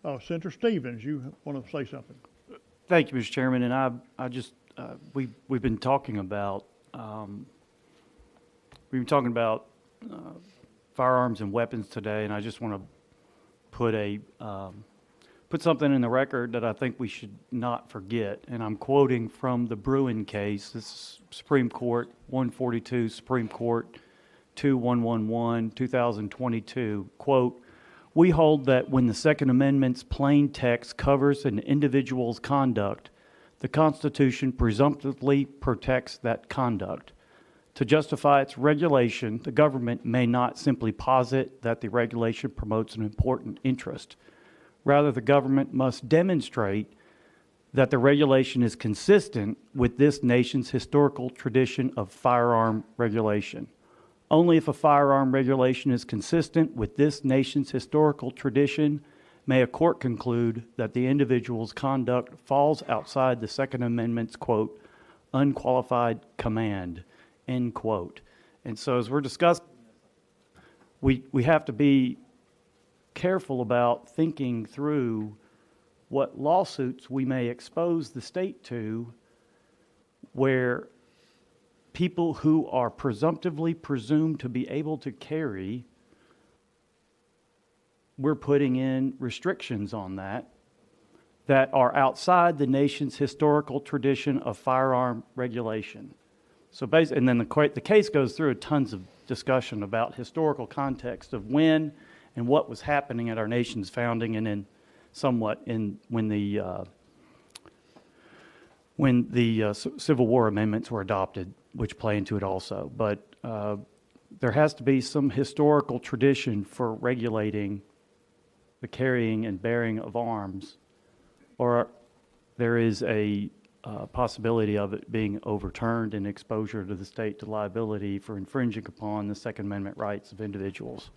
Senator Stevens, you want to say something? Thank you, Mr. Chairman. And I just we've been talking about firearms and weapons today, and I just want to put something in the record that I think we should not forget. And I'm quoting from the Bruen case. This is Supreme Court 142, Supreme Court 2111, 2022. Quote, "We hold that when the Second Amendment's plain text covers an individual's conduct, the Constitution presumptively protects that conduct. To justify its regulation, the government may not simply posit that the regulation promotes an important interest. Rather, the government must demonstrate that the regulation is consistent with this nation's historical tradition of firearm regulation. Only if a firearm regulation is consistent with this nation's historical tradition may a court conclude that the individual's conduct falls outside the Second Amendment's, quote, unqualified command," end quote. And so as we're discussing, we have to be careful about thinking through what lawsuits we may expose the state to, where people who are presumptively presumed to be able to carry, we're putting in restrictions on that are outside the nation's historical tradition of firearm regulation. So basically, and then the case goes through tons of discussion about historical context of when and what was happening at our nation's founding, and then somewhat when the Civil War amendments were adopted, which play into it also. But there has to be some historical tradition for regulating the carrying and bearing of arms, or there is a possibility of it being overturned and exposure to the state to liability for infringing upon the Second Amendment rights of individuals.